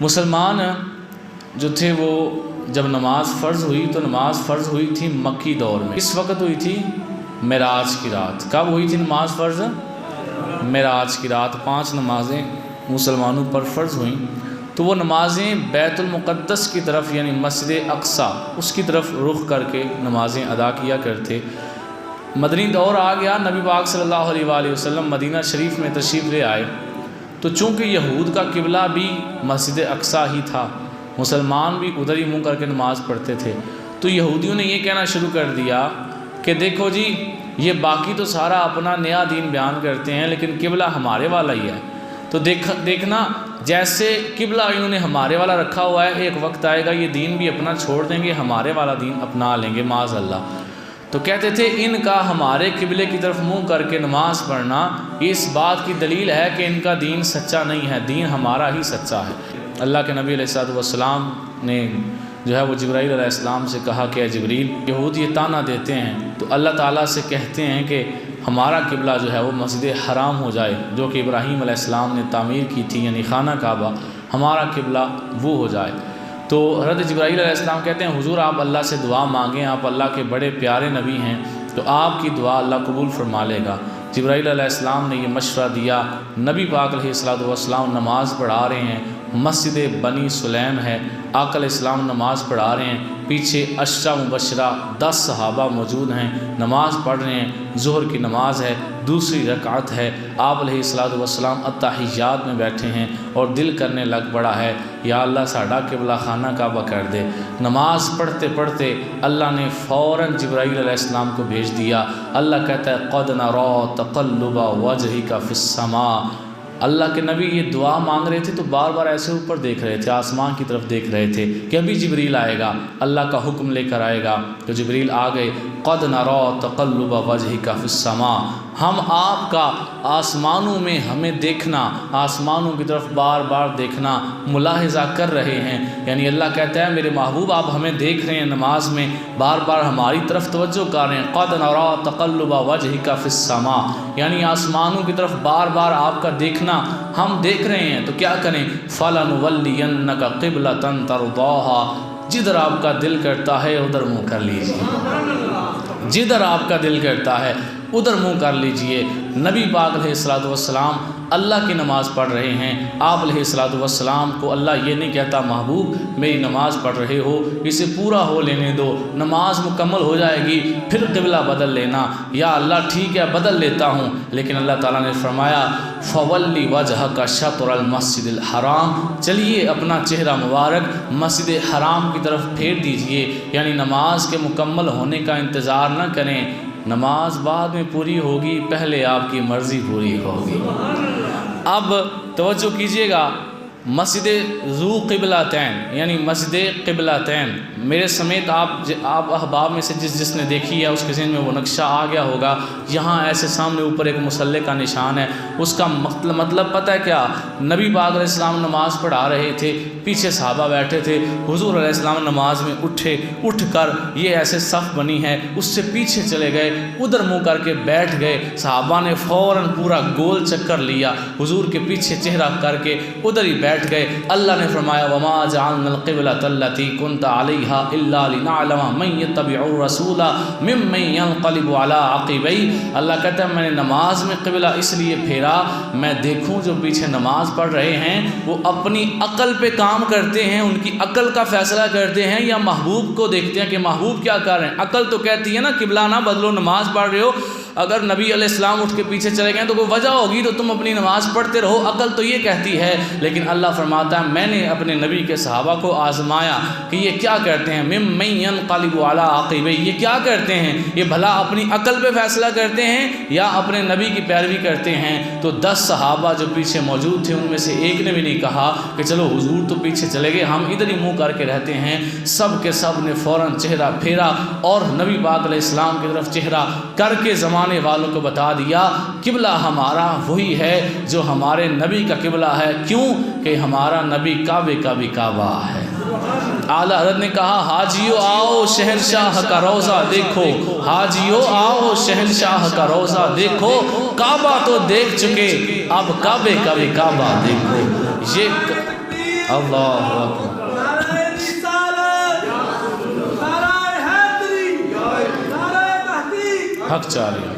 مسلمان جو تھے وہ جب نماز فرض ہوئی تو نماز فرض ہوئی تھی مکی دور میں، اس وقت ہوئی تھی معراج کی رات۔ کب ہوئی تھی نماز فرض؟ معراج کی رات 5 نمازیں مسلمانوں پر فرض ہوئیں، تو وہ نمازیں بیت المقدس کی طرف یعنی مسجد اقصی اس کی طرف رخ کر کے نمازیں ادا کیا کرتے۔ مدنی دور آ گیا، نبی پاک صلی اللہ علیہ وآلہ وسلم مدینہ شریف میں تشریف لے آئے، تو چونکہ یہود کا قبلہ بھی مسجد اقصی ہی تھا، مسلمان بھی ادھر ہی منہ کر کے نماز پڑھتے تھے، تو یہودیوں نے یہ کہنا شروع کر دیا کہ دیکھو جی یہ باقی تو سارا اپنا نیا دین بیان کرتے ہیں لیکن قبلہ ہمارے والا ہی ہے، تو دیکھنا جیسے قبلہ انہوں نے ہمارے والا رکھا ہوا ہے، ایک وقت آئے گا یہ دین بھی اپنا چھوڑ دیں گے، ہمارے والا دین اپنا لیں گے معاذ اللہ۔ تو کہتے تھے ان کا ہمارے قبلے کی طرف منہ کر کے نماز پڑھنا اس بات کی دلیل ہے کہ ان کا دین سچا نہیں ہے، دین ہمارا ہی سچا ہے۔ اللہ کے نبی علیہ السلام نے جو ہے وہ جبرائیل علیہ السلام سے کہا کہ اے جبریل، یہود یہ تانا دیتے ہیں تو اللہ تعالیٰ سے کہتے ہیں کہ ہمارا قبلہ جو ہے وہ مسجد حرام ہو جائے جو کہ ابراہیم علیہ السلام نے تعمیر کی تھی، یعنی خانہ کعبہ، ہمارا قبلہ وہ ہو جائے۔ تو حضرت جبرائیل علیہ السلام کہتے ہیں حضور آپ اللہ سے دعا مانگیں، آپ اللہ کے بڑے پیارے نبی ہیں، تو آپ کی دعا اللہ قبول فرما لے گا۔ جبرائیل علیہ السلام نے یہ مشورہ دیا، نبی پاک علیہ السلام نماز پڑھا رہے ہیں، مسجد بنی سلیم ہے، آقا علیہ السلام نماز پڑھا رہے ہیں، پیچھے 10 مبشرہ 10 صحابہ موجود ہیں، نماز پڑھ رہے ہیں، ظہر کی نماز ہے، دوسری رکعت ہے، آپ علیہ السلام التحیات میں بیٹھے ہیں اور دل کرنے لگ پڑا ہے یا اللہ ساڈا قبلہ خانہ کعبہ کر دے۔ نماز پڑھتے پڑھتے اللہ نے فوراً جبرائیل علیہ السلام کو بھیج دیا۔ اللہ کہتا ہے قد نری تقلب وجہک فی السماء، اللہ کے نبی یہ دعا مانگ رہے تھے تو بار بار ایسے اوپر دیکھ رہے تھے، آسمان کی طرف دیکھ رہے تھے کہ ابھی جبریل آئے گا، اللہ کا حکم لے کر آئے گا۔ تو جبریل آ گئے، قد نری تقلب وجہک فی السماء، ہم آپ کا آسمانوں میں ہمیں دیکھنا، آسمانوں کی طرف بار بار دیکھنا ملاحظہ کر رہے ہیں، یعنی اللہ کہتا ہے میرے محبوب آپ ہمیں دیکھ رہے ہیں، نماز میں بار بار ہماری طرف توجہ کر رہے ہیں۔ قد نری تقلب وجہک فی السماء، یعنی آسمانوں کی طرف بار بار آپ کا دیکھنا ہم دیکھ رہے ہیں، تو کیا کریں؟ فَلَنُوَلِّيَنَّكَ قِبْلَةً تَرْضَاهَا، جدھر آپ کا دل کرتا ہے ادھر منہ کر لیجیے، جدھر آپ کا دل کرتا ہے ادھر منہ کر لیجئے۔ نبی پاک علیہ السلام اللہ کی نماز پڑھ رہے ہیں، آپ علیہ السلام کو اللہ یہ نہیں کہتا محبوب میری نماز پڑھ رہے ہو اسے پورا ہو لینے دو، نماز مکمل ہو جائے گی پھر قبلہ بدل لینا، یا اللہ ٹھیک ہے بدل لیتا ہوں، لیکن اللہ تعالیٰ نے فرمایا فَوَلِّ وَجْهَكَ شَطْرَ الْمَسْجِدِ الْحَرَامِ، چلیے اپنا چہرہ مبارک مسجد حرام کی طرف پھیر دیجئے، یعنی نماز کے مکمل ہونے کا انتظار نہ کریں، نماز بعد میں پوری ہوگی، پہلے آپ کی مرضی پوری ہوگی۔ اب توجہ کیجئے گا، مسجد ذو قبلتین یعنی مسجد قبلتین، میرے سمیت آپ احباب میں سے جس نے دیکھی ہے اس کے ذہن میں وہ نقشہ آ گیا ہوگا، یہاں ایسے سامنے اوپر ایک مسلح کا نشان ہے، اس کا مطلب پتہ ہے کیا؟ نبی پاک علیہ السلام نماز پڑھا رہے تھے، پیچھے صحابہ بیٹھے تھے، حضور علیہ السلام نماز میں اٹھ کر یہ ایسے صف بنی ہے اس سے پیچھے چلے گئے، ادھر منہ کر کے بیٹھ گئے، صحابہ نے فوراً پورا گول چکر لیا، حضور کے پیچھے چہرہ کر کے ادھر ہی بیٹھ گئے۔ اللہ نے فرمایا وما جعلنا القبلۃ التي كنت عليها الا لنعلم من يتبع الرسول ممن ينقلب على عقبيه، اللہ کہتا ہے میں نے نماز میں قبلہ اس لیے پھیرا میں دیکھوں جو پیچھے نماز پڑھ رہے ہیں وہ اپنی عقل پہ کام کرتے ہیں، ان کی عقل کا فیصلہ کرتے ہیں یا محبوب کو دیکھتے ہیں کہ محبوب کیا کر رہے ہیں۔ عقل تو کہتی ہے نا قبلہ نہ بدلو، نماز پڑھ رہے ہو، اگر نبی علیہ السلام اٹھ کے پیچھے چلے گئے تو کوئی وجہ ہوگی تو تم اپنی نماز پڑھتے رہو، عقل تو یہ کہتی ہے، لیکن اللہ فرماتا ہے میں نے اپنے نبی کے صحابہ کو آزمایا کہ یہ کیا کرتے ہیں، ممن ينقلب على عقبيه، یہ کیا کرتے ہیں، یہ بھلا اپنی عقل پہ فیصلہ کرتے ہیں یا اپنے نبی کی پیروی کرتے ہیں۔ تو 10 صحابہ جو پیچھے موجود تھے ان میں سے ایک نے بھی نہیں کہا کہ چلو حضور تو پیچھے چلے گئے ہم ادھر ہی منہ کر کے رہتے ہیں، سب کے سب نے فوراً چہرہ پھیرا اور نبی پاک علیہ السلام کی طرف چہرہ کر کے زمانے والوں کو بتا دیا قبلہ ہمارا وہی ہے جو ہمارے نبی کا قبلہ ہے، کیوں کہ ہمارا نبی کعبے کا بھی کعبہ ہے۔ اعلیٰ حضرت نے کہا حاجیو آؤ شہنشاہ کا روضہ دیکھو، حاجیو آؤ شہنشاہ کا روضہ دیکھو، کعبہ تو دیکھ چکے اب کعبے کا بھی کعبہ دیکھو۔ یہ اللہ اکبر نعرہ رسالت، نعرہ حیدری، نعرہ تحقیق، حق چالیہ